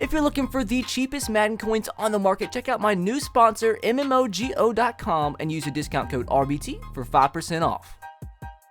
If you're looking for the cheapest Madden coins on the market, check out my new sponsor, MMOGO.com, and use the discount code RBT for 5% off.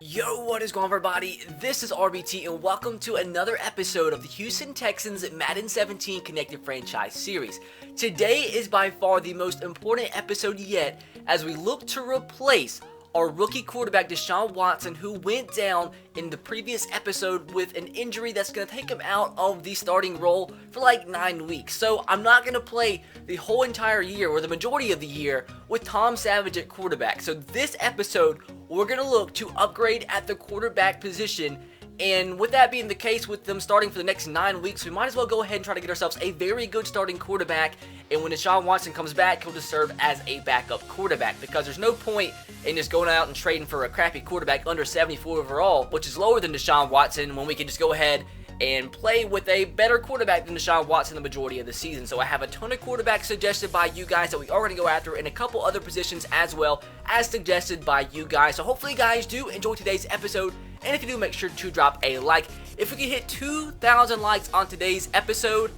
Yo, what is going on, everybody? This is RBT, and welcome to another episode of the Houston Texans Madden 17 Connected Franchise Series. Today is by far the most important episode yet as we look to replace our rookie quarterback Deshaun Watson, who went down in the previous episode with an injury that's going to take him out of the starting role for like 9 weeks. So I'm not going to play the whole entire year or the majority of the year with Tom Savage at quarterback. So this episode, we're going to look to upgrade at the quarterback position. And with that being the case, with them starting for the next 9 weeks, we might as well go ahead and try to get ourselves a very good starting quarterback. And when Deshaun Watson comes back, he'll just serve as a backup quarterback, because there's no point in just going out and trading for a crappy quarterback under 74 overall, which is lower than Deshaun Watson, when we can just go ahead and play with a better quarterback than Deshaun Watson the majority of the season. So I have a ton of quarterbacks suggested by you guys that we are going to go after, and a couple other positions as well as suggested by you guys. So hopefully you guys do enjoy today's episode, and if you do, make sure to drop a like. If we can hit 2,000 likes on today's episode,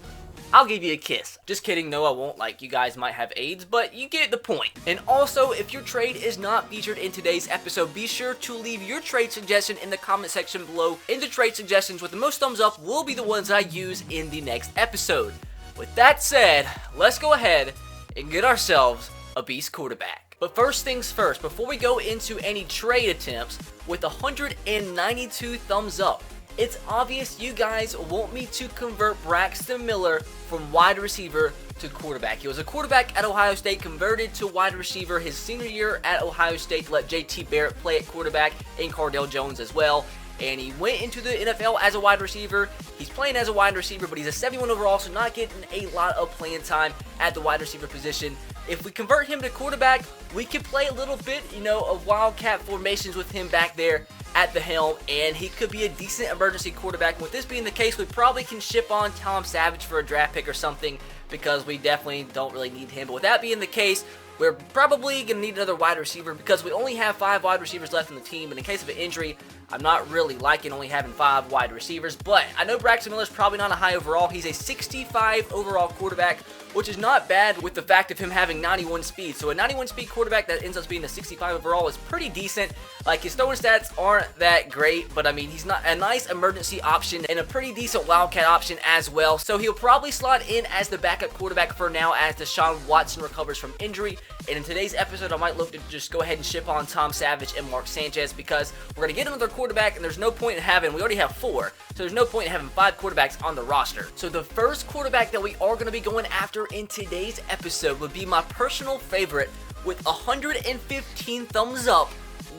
I'll give you a kiss. Just kidding, no I won't, like you guys might have AIDS, but you get the point. And also, if your trade is not featured in today's episode, be sure to leave your trade suggestion in the comment section below. And the trade suggestions with the most thumbs up will be the ones I use in the next episode. With that said, let's go ahead and get ourselves a beast quarterback. But first things first, before we go into any trade attempts, with 192 thumbs up, it's obvious you guys want me to convert Braxton Miller from wide receiver to quarterback. He was a quarterback at Ohio State, converted to wide receiver his senior year at Ohio State to let JT Barrett play at quarterback and Cardale Jones as well. And he went into the NFL as a wide receiver. He's playing as a wide receiver, but he's a 71 overall, so not getting a lot of playing time at the wide receiver position. If we convert him to quarterback, we can play a little bit, of wildcat formations with him back there at the helm, and he could be a decent emergency quarterback. With this being the case, we probably can ship on Tom Savage for a draft pick or something, because we definitely don't really need him. But with that being the case, we're probably going to need another wide receiver, because we only have 5 wide receivers left in the team, and in case of an injury, I'm not really liking only having 5 wide receivers. But I know Braxton Miller's probably not a high overall. He's a 65 overall quarterback, which is not bad with the fact of him having 91 speed. So a 91 speed quarterback that ends up being a 65 overall is pretty decent. Like, his throwing stats aren't that great, but I mean, he's not a nice emergency option and a pretty decent wildcat option as well. So he'll probably slot in as the backup quarterback for now as Deshaun Watson recovers from injury. And in today's episode, I might look to just go ahead and ship on Tom Savage and Mark Sanchez, because we're going to get another quarterback, and there's no point in having, we already have 4, so there's no point in having 5 quarterbacks on the roster. So the first quarterback that we are going to be going after in today's episode would be my personal favorite. With 115 thumbs up,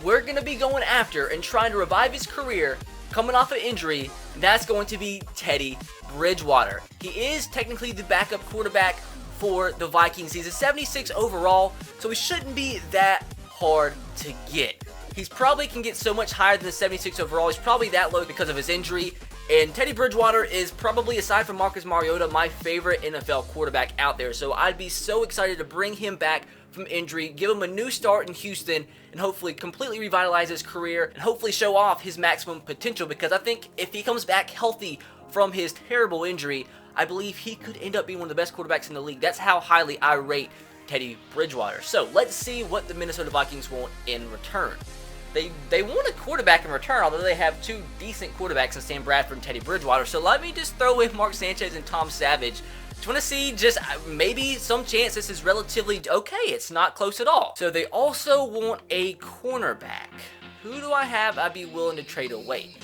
we're going to be going after and trying to revive his career coming off an injury, and that's going to be Teddy Bridgewater. He is technically the backup quarterback for the Vikings. He's a 76 overall, so he shouldn't be that hard to get. He's probably can get so much higher than the 76 overall. He's probably that low because of his injury. And Teddy Bridgewater is probably, aside from Marcus Mariota, my favorite NFL quarterback out there. So I'd be so excited to bring him back from injury, give him a new start in Houston, and hopefully completely revitalize his career and hopefully show off his maximum potential, because I think if he comes back healthy from his terrible injury, I believe he could end up being one of the best quarterbacks in the league. That's how highly I rate Teddy Bridgewater. So let's see what the Minnesota Vikings want in return. They want a quarterback in return, although they have 2 decent quarterbacks in Sam Bradford and Teddy Bridgewater. So let me just throw in Mark Sanchez and Tom Savage. Just want to see just maybe some chance this is relatively okay. It's not close at all. So they also want a cornerback. Who do I have I'd be willing to trade away?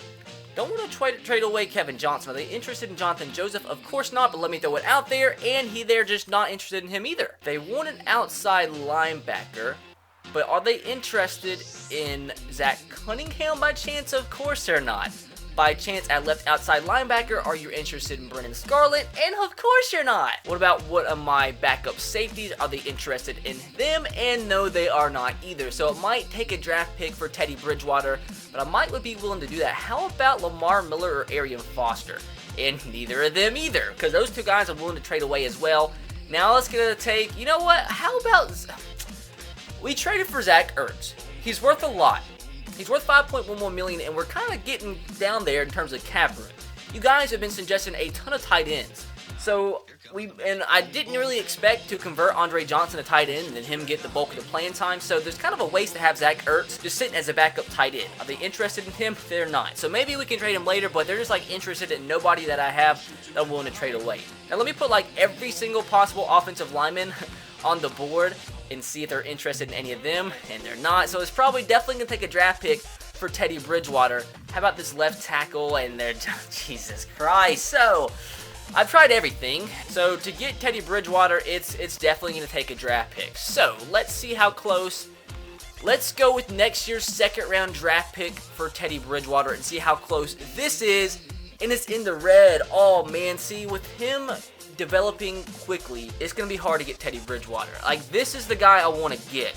Don't want to trade away Kevin Johnson. Are they interested in Jonathan Joseph? Of course not, but let me throw it out there, and they're just not interested in him either. They want an outside linebacker, but are they interested in Zach Cunningham by chance? Of course they're not. By chance at left outside linebacker, are you interested in Brennan Scarlett? And of course you're not. What about one of my backup safeties? Are they interested in them? And no, they are not either. So it might take a draft pick for Teddy Bridgewater, but I might be willing to do that. How about Lamar Miller or Arian Foster? And neither of them either, because those 2 guys I'm willing to trade away as well. Now let's get a take. You know what? How about we traded for Zach Ertz? He's worth a lot. He's worth $5.11 million, and we're kind of getting down there in terms of cap room. You guys have been suggesting a ton of tight ends. So and I didn't really expect to convert Andre Johnson to tight end and then him get the bulk of the playing time. So there's kind of a waste to have Zach Ertz just sitting as a backup tight end. Are they interested in him? They're not. So maybe we can trade him later, but they're just like interested in nobody that I have that I'm willing to trade away. Now let me put like every single possible offensive lineman on the board and see if they're interested in any of them, and they're not. So it's probably definitely gonna take a draft pick for Teddy Bridgewater. How about this left tackle? And they're Jesus Christ. So I've tried everything. So to get Teddy Bridgewater, it's definitely going to take a draft pick. So let's see how close. Let's go with next year's second round draft pick for Teddy Bridgewater and see how close this is. And it's in the red. Oh man, see, with him developing quickly, it's going to be hard to get Teddy Bridgewater. Like, this is the guy I want to get.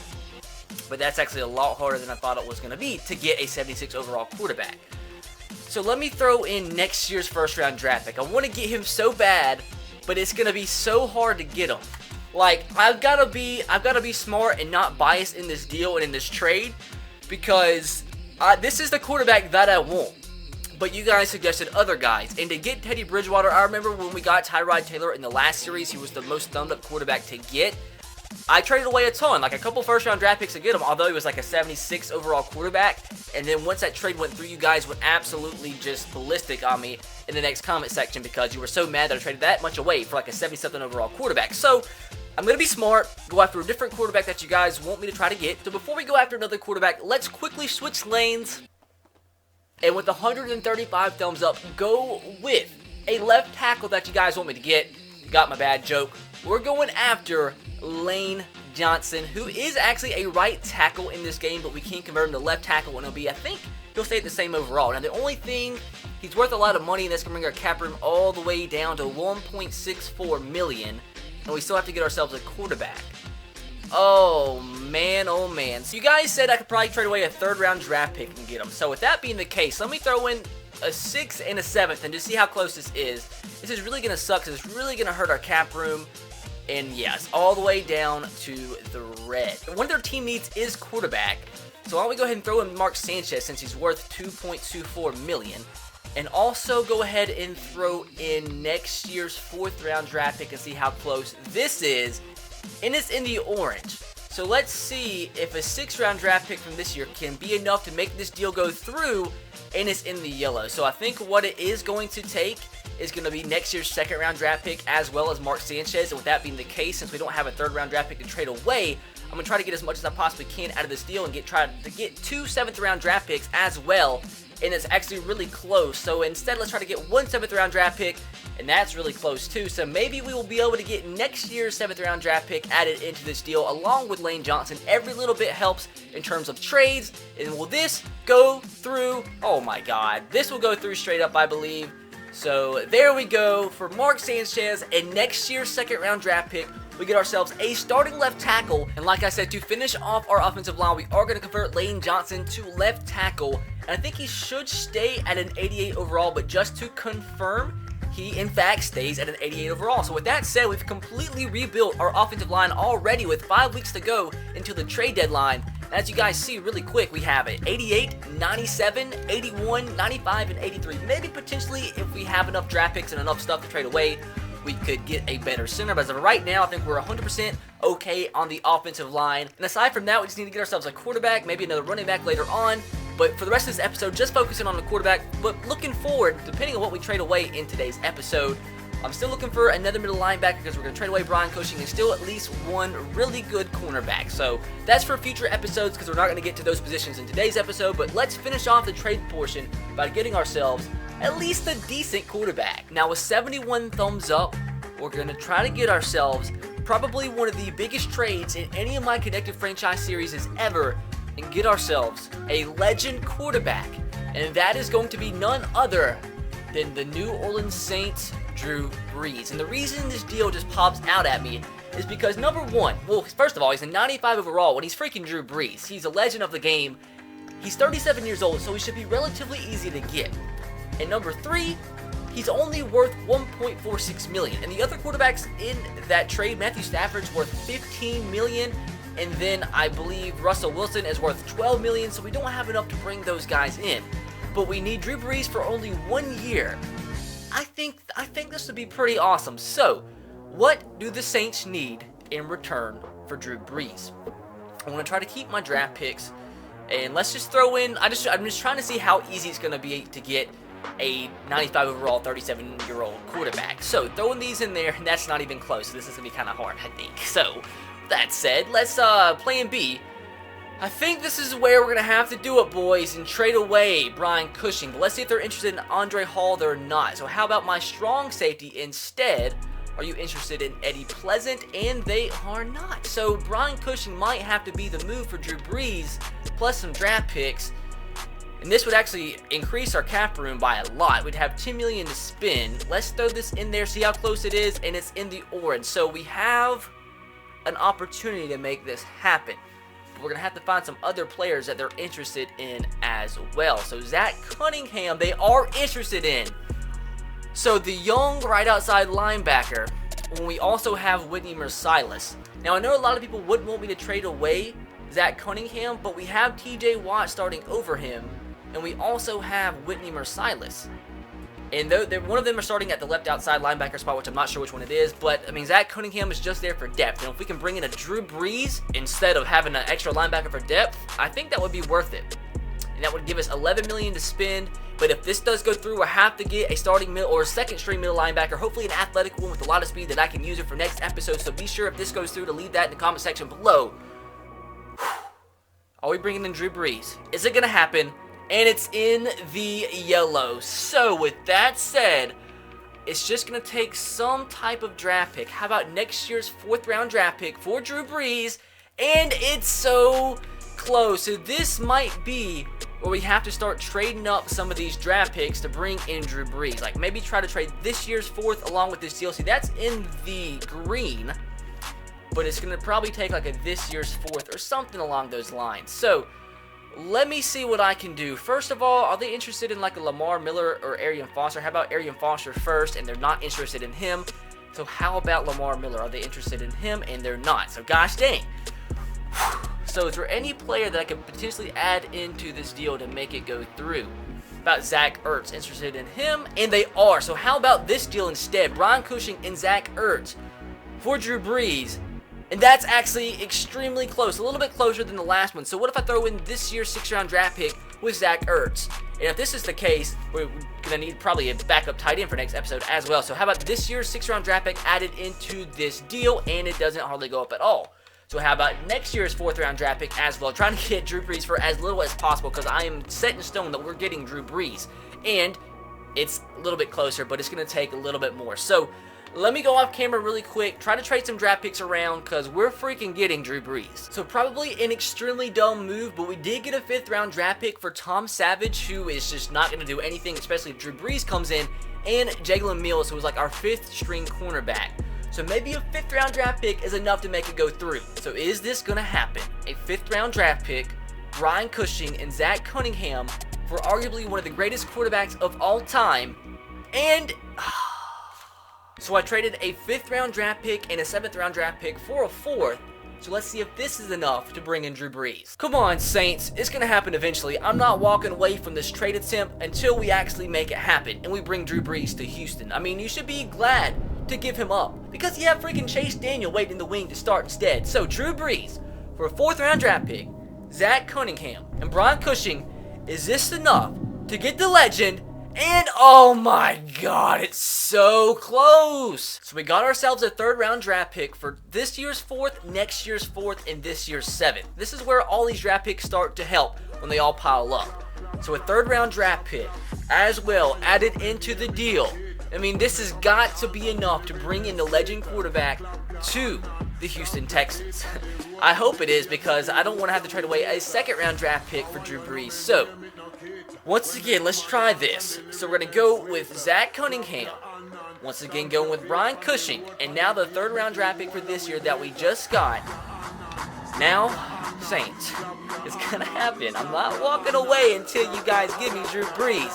But that's actually a lot harder than I thought it was going to be to get a 76 overall quarterback. So let me throw in next year's first round draft pick. I want to get him so bad, but it's going to be so hard to get him. Like, I've got to be smart and not biased in this deal and in this trade, because this is the quarterback that I want. But you guys suggested other guys. And to get Teddy Bridgewater, I remember when we got Tyrod Taylor in the last series, he was the most thumbed up quarterback to get. I traded away a ton, like a couple first-round draft picks to get him, although he was like a 76 overall quarterback. And then once that trade went through, you guys went absolutely just ballistic on me in the next comment section because you were so mad that I traded that much away for like a 70-something overall quarterback. So I'm going to be smart, go after a different quarterback that you guys want me to try to get. So before we go after another quarterback, let's quickly switch lanes. And with 135 thumbs up, go with a left tackle that you guys want me to get. Got my bad joke. We're going after Lane Johnson, who is actually a right tackle in this game, but we can't convert him to left tackle, and I think he'll stay the same overall. Now, the only thing, he's worth a lot of money, and that's going to bring our cap room all the way down to $1.64 million, and we still have to get ourselves a quarterback. Oh, man, oh, man. So you guys said I could probably trade away a third-round draft pick and get him. So with that being the case, let me throw in a 6th and a 7th and just see how close this is. This is really going to suck because it's really going to hurt our cap room. And yes, all the way down to the red. One of their team needs is quarterback. So why don't we go ahead and throw in Mark Sanchez since he's worth $2.24 million. And also go ahead and throw in next year's 4th round draft pick and see how close this is. And it's in the orange. So let's see if a 6th round draft pick from this year can be enough to make this deal go through. And it's in the yellow. So I think what it is going to take is going to be next year's 2nd round draft pick as well as Mark Sanchez. And with that being the case, since we don't have a 3rd round draft pick to trade away, I'm going to try to get as much as I possibly can out of this deal and try to get 2 7th round draft picks as well. And it's actually really close. So instead, let's try to get 1 7th round draft pick, and that's really close too. So maybe we will be able to get next year's 7th round draft pick added into this deal along with Lane Johnson. Every little bit helps in terms of trades. And will this go through? Oh my God. This will go through straight up, I believe. So there we go for Mark Sanchez and next year's 2nd round draft pick. We get ourselves a starting left tackle. And like I said, to finish off our offensive line, we are going to convert Lane Johnson to left tackle. And I think he should stay at an 88 overall, but just to confirm, he in fact stays at an 88 overall. So with that said, we've completely rebuilt our offensive line already with 5 weeks to go until the trade deadline. As you guys see really quick, we have it 88, 97, 81, 95, and 83. Maybe potentially if we have enough draft picks and enough stuff to trade away, we could get a better center. But as of right now, I think we're 100% okay on the offensive line. And aside from that, we just need to get ourselves a quarterback, maybe another running back later on. But for the rest of this episode, just focusing on the quarterback. But looking forward, depending on what we trade away in today's episode, I'm still looking for another middle linebacker because we're going to trade away Brian Cushing and still at least one really good cornerback. So that's for future episodes because we're not going to get to those positions in today's episode. But let's finish off the trade portion by getting ourselves at least a decent quarterback. Now with 71 thumbs up, we're going to try to get ourselves probably one of the biggest trades in any of my Connected Franchise series ever and get ourselves a legend quarterback. And that is going to be none other than the New Orleans Saints, Drew Brees. And the reason this deal just pops out at me is because number one, well, first of all, he's a 95 overall when he's freaking Drew Brees. He's a legend of the game. He's 37 years old, so he should be relatively easy to get. And number three, he's only worth $1.46 million. And the other quarterbacks in that trade, Matthew Stafford's worth $15 million. And then I believe Russell Wilson is worth $12 million, so we don't have enough to bring those guys in. But we need Drew Brees for only 1 year. I think this would be pretty awesome. So, What do the Saints need in return for Drew Brees? I want to try to keep my draft picks, and let's just throw in, I'm just trying to see how easy it's going to be to get a 95 overall, 37-year-old quarterback. So throwing these in there, and that's not even close. So this is going to be kind of hard, I think. So that said, let's plan B. I think this is where we're going to have to do it, boys, and trade away Brian Cushing. But let's see if they're interested in Andre Hall or not. So how about my strong safety instead? Are you interested in Eddie Pleasant? And they are not. So Brian Cushing might have to be the move for Drew Brees, plus some draft picks. And this would actually increase our cap room by a lot. We'd have $10 million to spend. Let's throw this in there, see how close it is, and it's in the orange. So we have an opportunity to make this happen. But we're going to have to find some other players that they're interested in as well. So Zach Cunningham, they are interested in. So the young right outside linebacker, when we also have Whitney Mercilus. Now I know a lot of people wouldn't want me to trade away Zach Cunningham, but we have TJ Watt starting over him, and we also have Whitney Mercilus. And one of them are starting at the left outside linebacker spot, which I'm not sure which one it is, but I mean, Zach Cunningham is just there for depth. And if we can bring in a Drew Brees instead of having an extra linebacker for depth, I think that would be worth it. And that would give us $11 million to spend. But if this does go through, we'll have to get a starting middle or a second string middle linebacker, hopefully an athletic one with a lot of speed that I can use it for next episode. So be sure if this goes through to leave that in the comment section below. Are we bringing in Drew Brees? Is it going to happen? And it's in the yellow. So with that said, it's just going to take some type of draft pick. How about next year's 4th round draft pick for Drew Brees? And it's so close. So this might be where we have to start trading up some of these draft picks to bring in Drew Brees. Like maybe try to trade this year's 4th along with this deal. See, that's in the green, but it's going to probably take like a this year's 4th or something along those lines. So let me see what I can do. First of all, are they interested in like a Lamar Miller or Arian Foster? How about Arian Foster first, and they're not interested in him? So how about Lamar Miller? Are they interested in him? And they're not. So gosh dang. So is there any player that I could potentially add into this deal to make it go through? About Zach Ertz, interested in him? And they are. So how about this deal instead? Brian Cushing and Zach Ertz for Drew Brees. And that's actually extremely close, a little bit closer than the last one. So what if I throw in this year's 6th round draft pick with Zach Ertz? And if this is the case, we're going to need probably a backup tight end for next episode as well. So how about this year's 6th round draft pick added into this deal, and it doesn't hardly go up at all. So how about next year's 4th round draft pick as well? Trying to get Drew Brees for as little as possible, because I am set in stone that we're getting Drew Brees. And it's a little bit closer, but it's going to take a little bit more. So let me go off camera really quick, try to trade some draft picks around, because we're freaking getting Drew Brees. So probably an extremely dumb move, but we did get a 5th round draft pick for Tom Savage, who is just not going to do anything, especially if Drew Brees comes in, and Jalen Mills, who was like our 5th string cornerback. So maybe a 5th round draft pick is enough to make it go through. So is this going to happen? A 5th round draft pick, Brian Cushing and Zach Cunningham for arguably one of the greatest quarterbacks of all time, and so I traded a 5th round draft pick and a 7th round draft pick for a 4th. So let's see if this is enough to bring in Drew Brees. Come on, Saints. It's going to happen eventually. I'm not walking away from this trade attempt until we actually make it happen and we bring Drew Brees to Houston. I mean, you should be glad to give him up, because you have freaking Chase Daniel waiting in the wing to start instead. So Drew Brees for a 4th round draft pick, Zach Cunningham, and Brian Cushing. Is this enough to get the legend? And oh my god, it's so close. So we got ourselves a 3rd round draft pick for this year's 4th, next year's 4th, and this year's 7th. This is where all these draft picks start to help when they all pile up. So a 3rd round draft pick as well added into the deal. I mean, this has got to be enough to bring in the legend quarterback to the Houston Texans. I hope it is, because I don't want to have to trade away a 2nd round draft pick for Drew Brees. So once again, let's try this. So we're going to go with Zach Cunningham. Once again, going with Brian Cushing. And now the 3rd round draft pick for this year that we just got. Now, Saints, it's going to happen. I'm not walking away until you guys give me Drew Brees.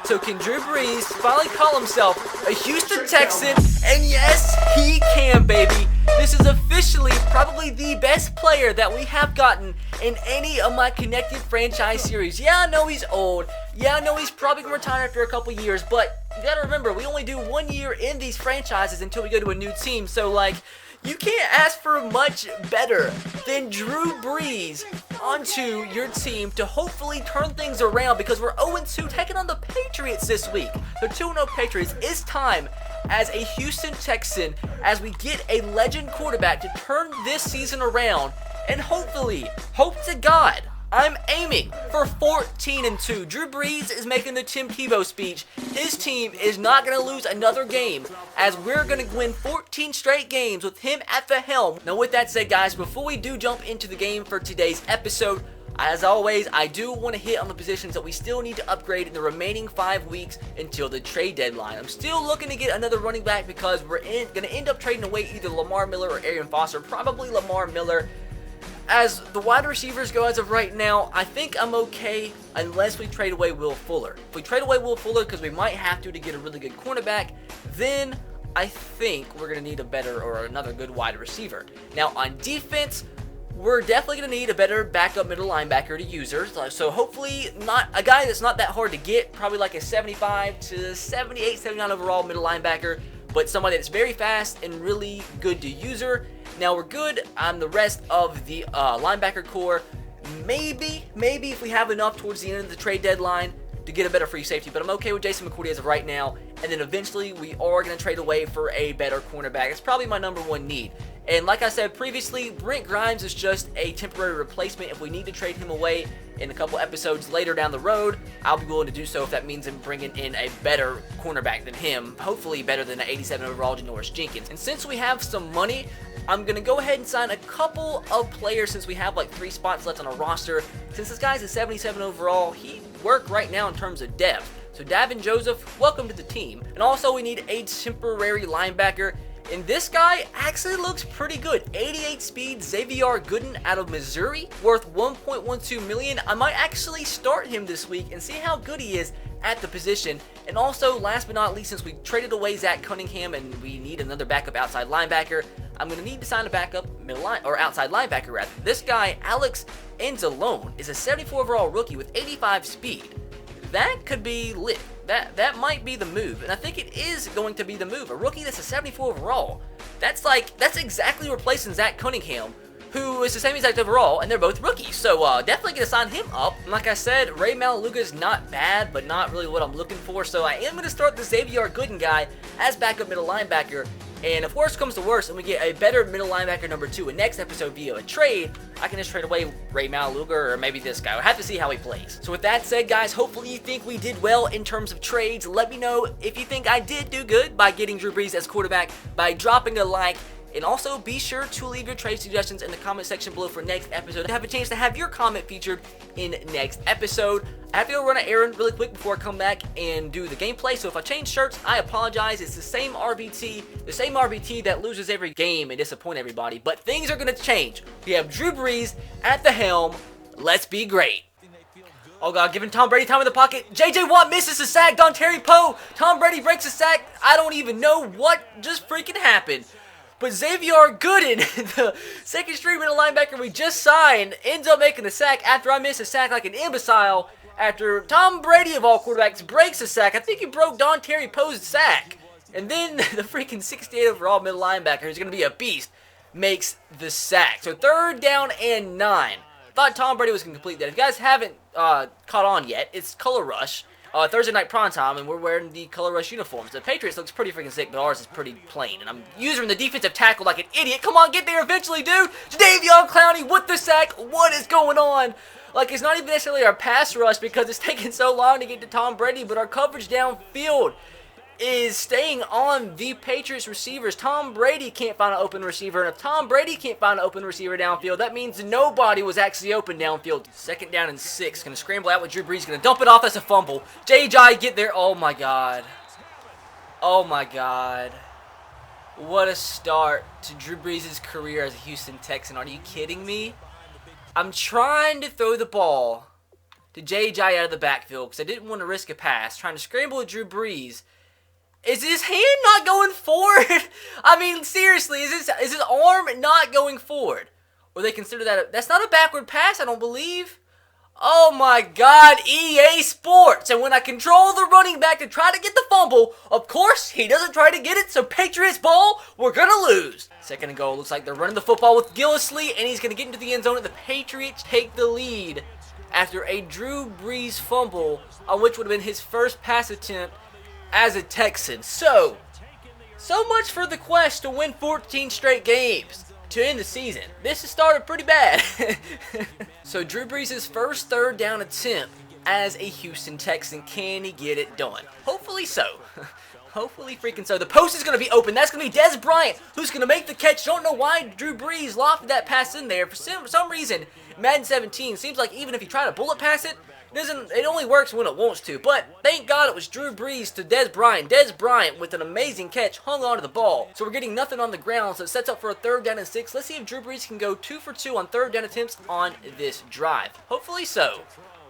So can Drew Brees finally call himself a Houston Texan? And yes, he can, baby. This is officially probably the best player that we have gotten in any of my connected franchise series. Yeah, I know he's old. Yeah, I know he's probably going to retire after a couple years, but you got to remember, we only do 1 year in these franchises until we go to a new team. So, like, you can't ask for much better than Drew Brees onto your team to hopefully turn things around, because we're 0-2 taking on the Patriots this week. The 2-0 Patriots. It's time as a Houston Texan as we get a legend quarterback to turn this season around, and hopefully, hope to God, I'm aiming for 14-2. Drew Brees is making the Tim Tebow speech. His team is not going to lose another game, as we're going to win 14 straight games with him at the helm. Now, with that said, guys, before we do jump into the game for today's episode, as always, I do want to hit on the positions that we still need to upgrade in the remaining 5 weeks until the trade deadline. I'm still looking to get another running back because we're going to end up trading away either Lamar Miller or Arian Foster. Probably Lamar Miller. As the wide receivers go as of right now, I think I'm okay unless we trade away Will Fuller. If we trade away Will Fuller, because we might have to get a really good cornerback, then I think we're going to need a better or another good wide receiver. Now, on defense, we're definitely going to need a better backup middle linebacker to use her. So hopefully not a guy that's not that hard to get, probably like a 75 to 78, 79 overall middle linebacker, but somebody that's very fast and really good to use her. Now we're good on the rest of the linebacker core. Maybe if we have enough towards the end of the trade deadline to get a better free safety, but I'm okay with Jason McCourty as of right now. And then eventually we are going to trade away for a better cornerback. It's probably my number one need. And like I said previously, Brent Grimes is just a temporary replacement. If we need to trade him away in a couple episodes later down the road, I'll be willing to do so if that means I'm bringing in a better cornerback than him. Hopefully better than an 87 overall Janoris Jenkins. And since we have some money, I'm going to go ahead and sign a couple of players since we have like 3 spots left on our roster. Since this guy's a 77 overall, he work right now in terms of depth. So Davin Joseph, welcome to the team. And also we need a temporary linebacker. And this guy actually looks pretty good. 88 speed, Xavier Gooden out of Missouri, worth $1.12 million. I might actually start him this week and see how good he is at the position. And also, last but not least, since we traded away Zach Cunningham and we need another backup outside linebacker, I'm going to need to sign a backup middle line or outside linebacker rather. This guy, Alex Anzalone, is a 74 overall rookie with 85 speed. That could be lit. That might be the move, and I think it is going to be the move. A rookie that's a 74 overall. That's exactly replacing Zach Cunningham, who is the same exact overall, and they're both rookies. So definitely gonna sign him up. And like I said, Ray Malaluga is not bad, but not really what I'm looking for. So I am gonna start the Xavier Gooden guy as backup middle linebacker. And if worst comes to worst and we get a better middle linebacker number 2 in next episode via a trade, I can just trade away Ray Malaluga or maybe this guy. We'll have to see how he plays. So with that said, guys, hopefully you think we did well in terms of trades. Let me know if you think I did do good by getting Drew Brees as quarterback by dropping a like. And also be sure to leave your trade suggestions in the comment section below for next episode to have a chance to have your comment featured in next episode. I have to go run an errand really quick before I come back and do the gameplay, so if I change shirts, I apologize. It's the same RBT that loses every game and disappoint everybody, but things are going to change. We have Drew Brees at the helm. Let's be great. Oh God, giving Tom Brady time in the pocket. J.J. Watt misses a sack. Dontari Poe. Tom Brady breaks a sack. I don't even know what just freaking happened. But Xavier Gooden, the second string middle linebacker we just signed, ends up making the sack after I miss a sack like an imbecile. After Tom Brady of all quarterbacks breaks a sack. I think he broke Dontari Poe's sack. And then the freaking 68 overall middle linebacker, who's going to be a beast, makes the sack. So 3rd down and 9. Thought Tom Brady was going to complete that. If you guys haven't caught on yet, it's Color Rush. Thursday night prime time, and we're wearing the Color Rush uniforms. The Patriots looks pretty freaking sick, but ours is pretty plain. And I'm using the defensive tackle like an idiot. Come on, get there eventually, dude. Davion Clowney with the sack. What is going on? Like, it's not even necessarily our pass rush because it's taking so long to get to Tom Brady, but our coverage downfield is staying on the Patriots receivers. Tom Brady can't find an open receiver, and if Tom Brady can't find an open receiver downfield, that means nobody was actually open downfield. 2nd down and 6. Gonna scramble out with Drew Brees. Gonna dump it off. That's a fumble. J.J. get there. Oh my God. Oh my God. What a start to Drew Brees' career as a Houston Texan. Are you kidding me? I'm trying to throw the ball to J.J. out of the backfield because I didn't want to risk a pass. Trying to scramble with Drew Brees. Is his hand not going forward? I mean, seriously, is his arm not going forward? Or they consider that that's not a backward pass, I don't believe. Oh my God, EA Sports. And when I control the running back to try to get the fumble, of course, he doesn't try to get it, so Patriots ball, we're going to lose. Second and goal, looks like they're running the football with Gillisley, and he's going to get into the end zone, and the Patriots take the lead after a Drew Brees fumble, on which would have been his first pass attempt as a Texan. So much for the quest to win 14 straight games to end the season. This has started pretty bad. So Drew Brees' first third down attempt as a Houston Texan. Can he get it done? Hopefully so. Hopefully freaking so. The post is going to be open. That's going to be Dez Bryant who's going to make the catch. Don't know why Drew Brees lofted that pass in there. For some reason, Madden 17 seems like even if you try to bullet pass it, it only works when it wants to. But thank God it was Drew Brees to Dez Bryant. Dez Bryant with an amazing catch hung on to the ball. So we're getting nothing on the ground, so it sets up for a 3rd down and 6. Let's see if Drew Brees can go 2 for 2 on 3rd down attempts on this drive. Hopefully so.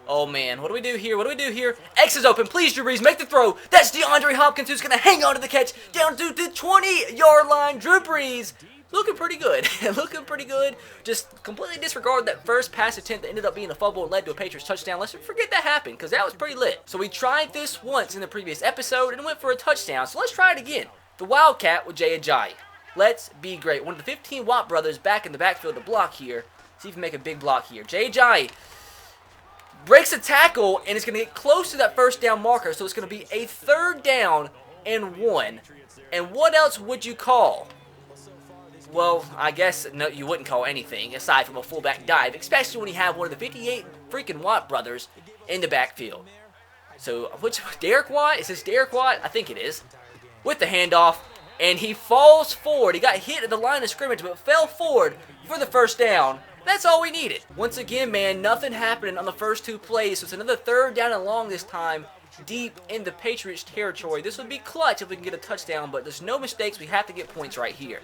Oh man, what do we do here? What do we do here? X is open. Please, Drew Brees, make the throw. That's DeAndre Hopkins who's going to hang on to the catch down to the 20-yard line. Drew Brees looking pretty good. Looking pretty good. Just completely disregard that first pass attempt that ended up being a fumble and led to a Patriots touchdown. Let's forget that happened because that was pretty lit. So we tried this once in the previous episode and went for a touchdown. So let's try it again. The Wildcat with Jay Ajayi. Let's be great. One of the 15 Watt brothers back in the backfield to block here. See if we can make a big block here. Jay Ajayi breaks a tackle and is going to get close to that 1st down marker. So it's going to be a 3rd down and 1. And what else would you call? Well, I guess no, you wouldn't call anything aside from a fullback dive, especially when you have one of the 58 freaking Watt brothers in the backfield. So, Derek Watt? Is this Derek Watt? I think it is. With the handoff, and he falls forward. He got hit at the line of scrimmage, but fell forward for the 1st down. That's all we needed. Once again, man, nothing happening on the first 2 plays, so it's another 3rd down and long this time, deep in the Patriots territory. This would be clutch if we can get a touchdown, but there's no mistakes. We have to get points right here.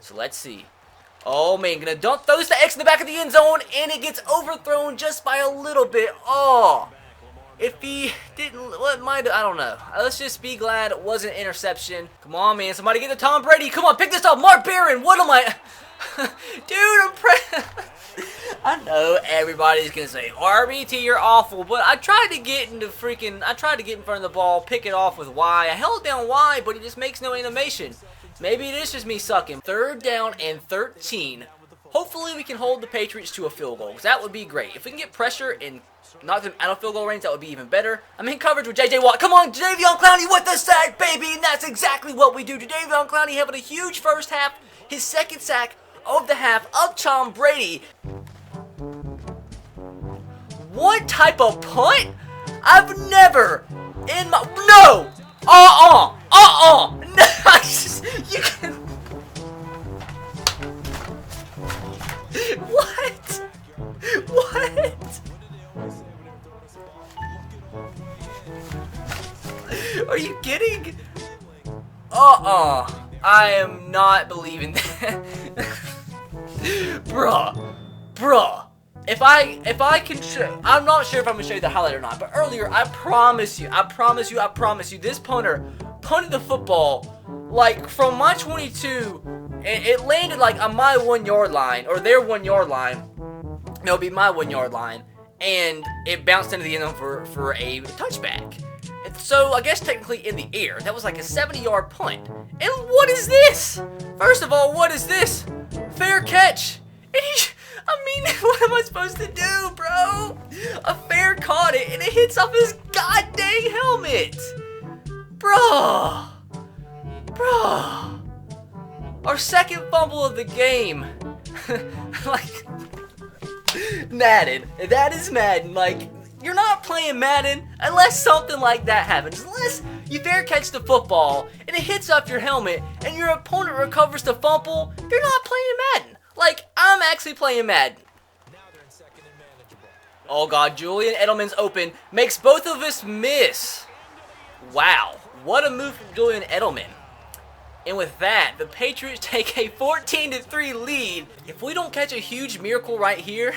So let's see. Oh man, gonna dunk, throws the X in the back of the end zone, and it gets overthrown just by a little bit. Oh, if he didn't, what might, I don't know. Let's just be glad it wasn't an interception. Come on, man, somebody get to Tom Brady. Come on, pick this up, Mark Barron. What am I, dude? I know everybody's gonna say RBT, you're awful, but I tried to get into I tried to get in front of the ball, pick it off with Y. I held down Y, but he just makes no animation. Maybe it is just me sucking. 3rd down and 13. Hopefully we can hold the Patriots to a field goal, because that would be great. If we can get pressure and knock them out of field goal range, that would be even better. I'm in coverage with J.J. Watt. Come on, Jadeveon Clowney with the sack, baby! And that's exactly what we do. Jadeveon Clowney having a huge first half. His 2nd sack of the half of Tom Brady. What type of punt? I've never in my... No! No! You can... What? What? Are you kidding? I am not believing that. Bruh. If I can show, I'm not sure if I'm gonna show you the highlight or not, but earlier, I promise you, this punter punted the football like from my 22, and it landed like on my 1 yard line, or their 1 yard line. No, it'd be my 1 yard line, and it bounced into the end zone for a touchback. And so I guess technically in the air, that was like a 70-yard punt. And what is this? First of all, what is this? Fair catch. And what am I supposed to do, bro? A fair caught it, and it hits off his goddamn helmet. Bro. Our 2nd fumble of the game. Like, Madden. That is Madden. Like, you're not playing Madden unless something like that happens. Unless you fair catch the football, and it hits off your helmet, and your opponent recovers the fumble, you're not playing Madden. Like, I'm actually playing Madden. Oh God, Julian Edelman's open. Makes both of us miss. Wow, what a move from Julian Edelman. And with that, the Patriots take a 14-3 lead. If we don't catch a huge miracle right here,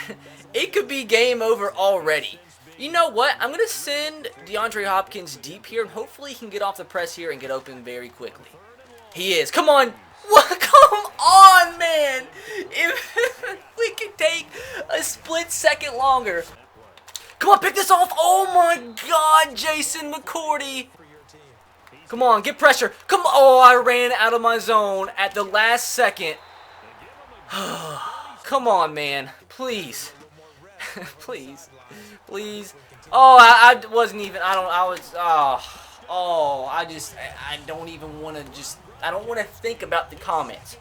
it could be game over already. You know what? I'm going to send DeAndre Hopkins deep here, and hopefully he can get off the press here and get open very quickly. He is. Come on. What? Come on, man. If we could take a split second longer. Come on, pick this off. Oh, my God, Jason McCourty. Come on, get pressure. Come on. Oh, I ran out of my zone at the last second. Come on, man. Please. Please. Please. Oh, I wasn't even, I don't even want to I don't want to think about the comments.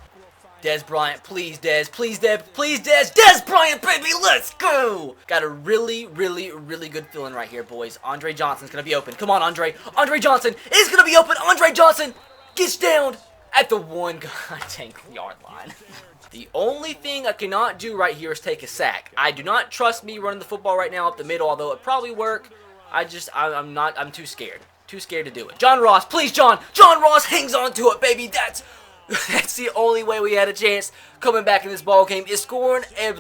Dez Bryant, please, Dez. Please, Dez. Please, Dez. Dez Bryant, baby, let's go. Got a really, really, really good feeling right here, boys. Andre Johnson's going to be open. Come on, Andre. Andre Johnson is going to be open. Andre Johnson gets down at the 1 yard line. The only thing I cannot do right here is take a sack. I do not trust me running the football right now up the middle, although it probably work. I'm too scared. Too scared to do it. John Ross, please, John. John Ross hangs on to it, baby. That's the only way we had a chance coming back in this ball game is scoring a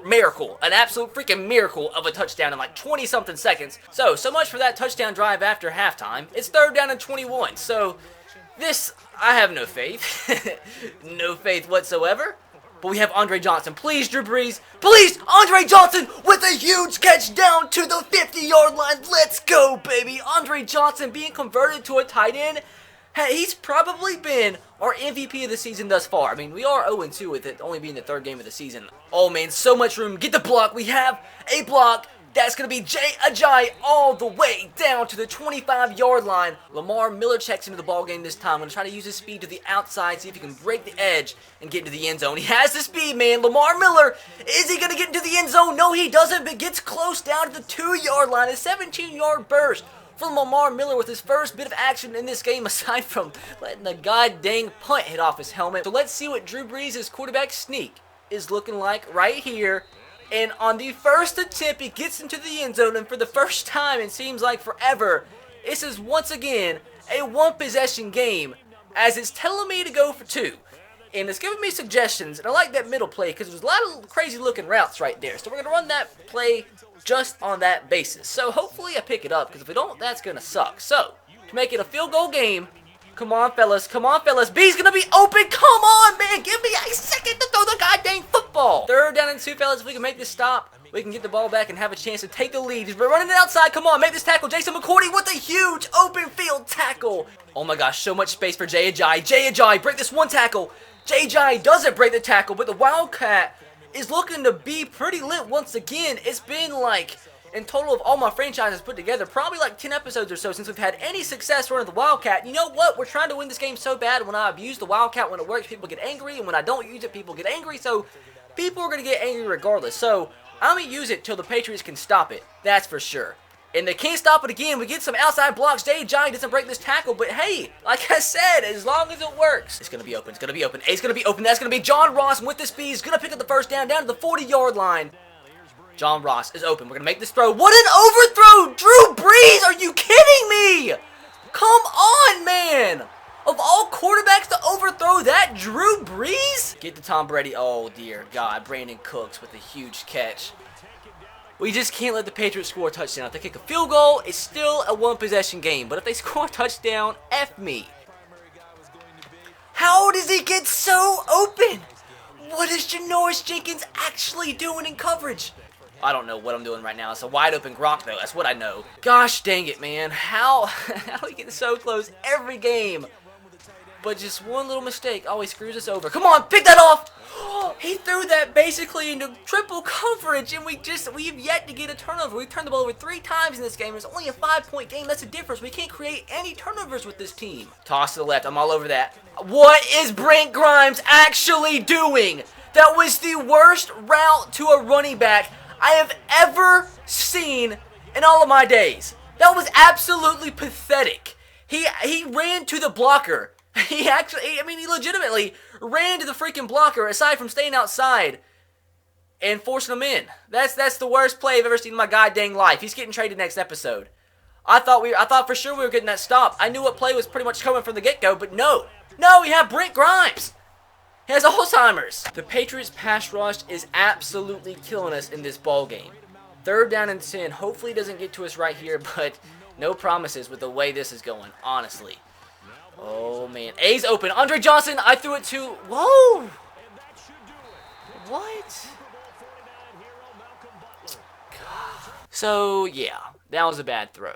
miracle. An absolute freaking miracle of a touchdown in like 20-something seconds. So much for that touchdown drive after halftime. It's 3rd down and 21. So this, I have no faith. No faith whatsoever. But we have Andre Johnson. Please, Drew Brees. Please, Andre Johnson with a huge catch down to the 50-yard line. Let's go, baby. Andre Johnson being converted to a tight end. Hey, he's probably been our MVP of the season thus far. I mean, we are 0-2 with it only being the 3rd game of the season. Oh, man, so much room. Get the block. We have a block. That's going to be Jay Ajayi all the way down to the 25-yard line. Lamar Miller checks into the ball game this time. I'm going to try to use his speed to the outside, see if he can break the edge and get into the end zone. He has the speed, man. Lamar Miller, is he going to get into the end zone? No, he doesn't, but gets close down to the 2-yard line. A 17-yard burst from Lamar Miller with his first bit of action in this game, aside from letting the god-dang punt hit off his helmet. So let's see what Drew Brees' quarterback sneak is looking like right here. And on the first attempt, he gets into the end zone, and for the first time, it seems like forever, this is once again a one-possession game, as it's telling me to go for 2. And it's giving me suggestions, and I like that middle play, because there's a lot of crazy-looking routes right there. So we're going to run that play just on that basis. So hopefully I pick it up, because if we don't, that's going to suck. So, to make it a field goal game, come on, fellas. Come on, fellas. B's going to be open. Come on, man. Give me a second to throw the goddamn football. 3rd down and 2, fellas. If we can make this stop, we can get the ball back and have a chance to take the lead. We're running it outside. Come on, make this tackle. Jason McCourty with a huge open field tackle. Oh, my gosh. So much space for Jay Ajayi. Jay Ajayi, break this one tackle. Jay Ajayi doesn't break the tackle, but the Wildcat is looking to be pretty lit once again. It's been like, in total of all my franchises put together, probably like 10 episodes or so since we've had any success running the Wildcat. You know what? We're trying to win this game so bad. When I abuse the Wildcat, when it works, people get angry. And when I don't use it, people get angry. So people are going to get angry regardless. So I'm going to use it till the Patriots can stop it. That's for sure. And they can't stop it again. We get some outside blocks. Jay Ajayi doesn't break this tackle. But hey, like I said, as long as it works, it's going to be open. It's going to be open. It's going to be open. That's going to be John Ross with the speed. He's going to pick up the first down to the 40-yard line. John Ross is open. We're going to make this throw. What an overthrow! Drew Brees, are you kidding me? Come on, man. Of all quarterbacks to overthrow that, Drew Brees? Get to Tom Brady. Oh, dear God. Brandon Cooks with a huge catch. We just can't let the Patriots score a touchdown. If they kick a field goal, it's still a one-possession game. But if they score a touchdown, F me. How does he get so open? What is Janoris Jenkins actually doing in coverage? I don't know what I'm doing right now. It's a wide open Gronk, though. That's what I know. Gosh dang it, man. How do we get so close every game? But just one little mistake always screws us over. Come on, pick that off. He threw that basically into triple coverage, and we've yet to get a turnover. We've turned the ball over 3 times in this game. It's only a 5-point game. That's the difference. We can't create any turnovers with this team. Toss to the left. I'm all over that. What is Brent Grimes actually doing? That was the worst route to a running back I have ever seen in all of my days. That was absolutely pathetic. He ran to the blocker. He legitimately ran to the freaking blocker, aside from staying outside and forcing him in. That's the worst play I've ever seen in my goddamn life. He's getting traded next episode. I thought for sure we were getting that stop. I knew what play was pretty much coming from the get-go, but no. No, we have Brent Grimes. He has Alzheimer's. The Patriots pass rush is absolutely killing us in this ball game. 3rd down and 10. Hopefully it doesn't get to us right here, but no promises with the way this is going, honestly. Oh, man. A's open. Andre Johnson, I threw it to... Whoa! What? God. So, yeah. That was a bad throw.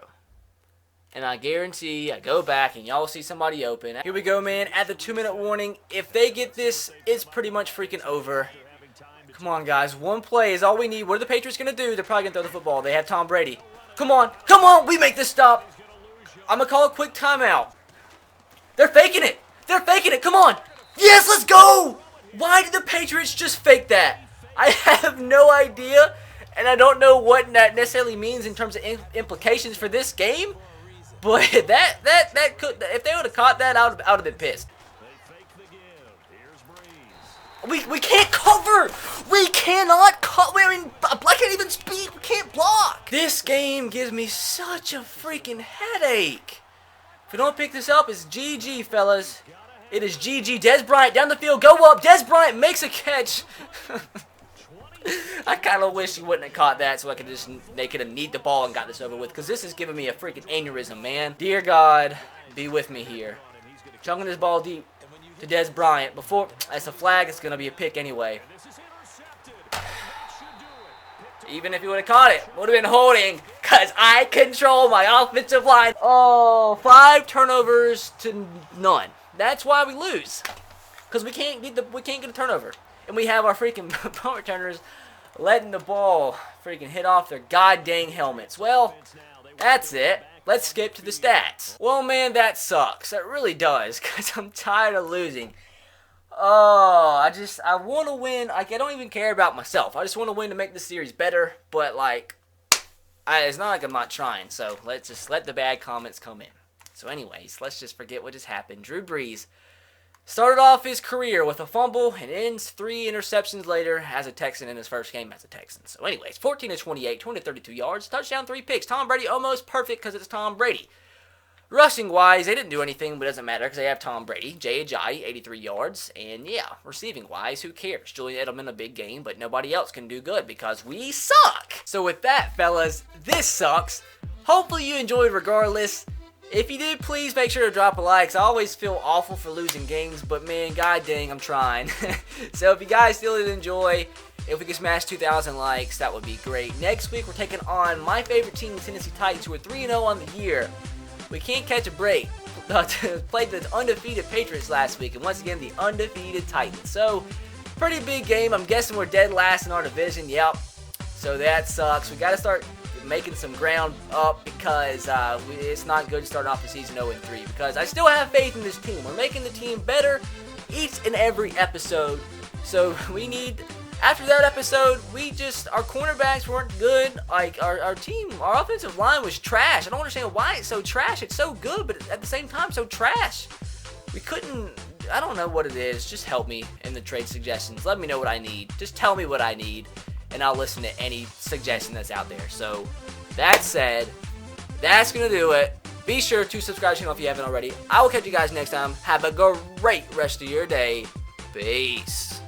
And I guarantee I go back and y'all see somebody open. Here we go, man. At the 2-minute warning, if they get this, it's pretty much freaking over. Come on, guys. One play is all we need. What are the Patriots going to do? They're probably going to throw the football. They have Tom Brady. Come on. Come on. We make this stop. I'm going to call a quick timeout. They're faking it. They're faking it. Come on. Yes, let's go. Why did the Patriots just fake that? I have no idea, and I don't know what that necessarily means in terms of implications for this game. But that could, if they would have caught that, I would have been pissed. We can't cover. We cannot cover. I mean, I can't even speak. We can't block. This game gives me such a freaking headache. If we don't pick this up, it's GG, fellas. It is GG. Dez Bryant down the field. Go up. Dez Bryant makes a catch. I kind of wish he wouldn't have caught that so they could have kneed the ball and got this over with. Because this is giving me a freaking aneurysm, man. Dear God, be with me here. Chunking this ball deep to Dez Bryant. Before, that's a flag. It's going to be a pick anyway. Even if he would have caught it, would have been holding. Because I control my offensive line. Oh, 5 turnovers to none. That's why we lose. Because we can't get a turnover. And we have our freaking punt returners letting the ball freaking hit off their goddamn helmets. Well, that's it. Let's skip to the stats. Well, man, that sucks. That really does. Because I'm tired of losing. Oh, I want to win. Like, I don't even care about myself. I just want to win to make the series better. But, like, it's not like I'm not trying. So, let's just let the bad comments come in. So, anyways, let's just forget what just happened. Drew Brees started off his career with a fumble and ends 3 interceptions later as a Texan in his first game as a Texan. So anyways, 14 to 28, 20 to 32 yards, touchdown, 3 picks. Tom Brady almost perfect because it's Tom Brady. Rushing-wise, they didn't do anything, but it doesn't matter because they have Tom Brady. Jay Ajayi, 83 yards. And yeah, receiving-wise, who cares? Julian Edelman, a big game, but nobody else can do good because we suck. So with that, fellas, this sucks. Hopefully you enjoyed regardless. If you did, please make sure to drop a like. I always feel awful for losing games, but man, god dang, I'm trying. So if you guys still did enjoy, if we could smash 2,000 likes, that would be great. Next week, we're taking on my favorite team, the Tennessee Titans, who are 3-0 on the year. We can't catch a break. Played the undefeated Patriots last week, and once again, the undefeated Titans. So, pretty big game. I'm guessing we're dead last in our division. Yep. So that sucks. We got to start making some ground up because it's not good starting off the season 0-3 because I still have faith in this team. We're making the team better each and every episode. So we need, after that episode, our cornerbacks weren't good. Like our team, our offensive line was trash. I don't understand why it's so trash. It's so good, but at the same time, so trash. We couldn't, I don't know what it is. Just help me in the trade suggestions. Let me know what I need. Just tell me what I need, and I'll listen to any suggestion that's out there. So, that said, that's going to do it. Be sure to subscribe to the channel if you haven't already. I will catch you guys next time. Have a great rest of your day. Peace.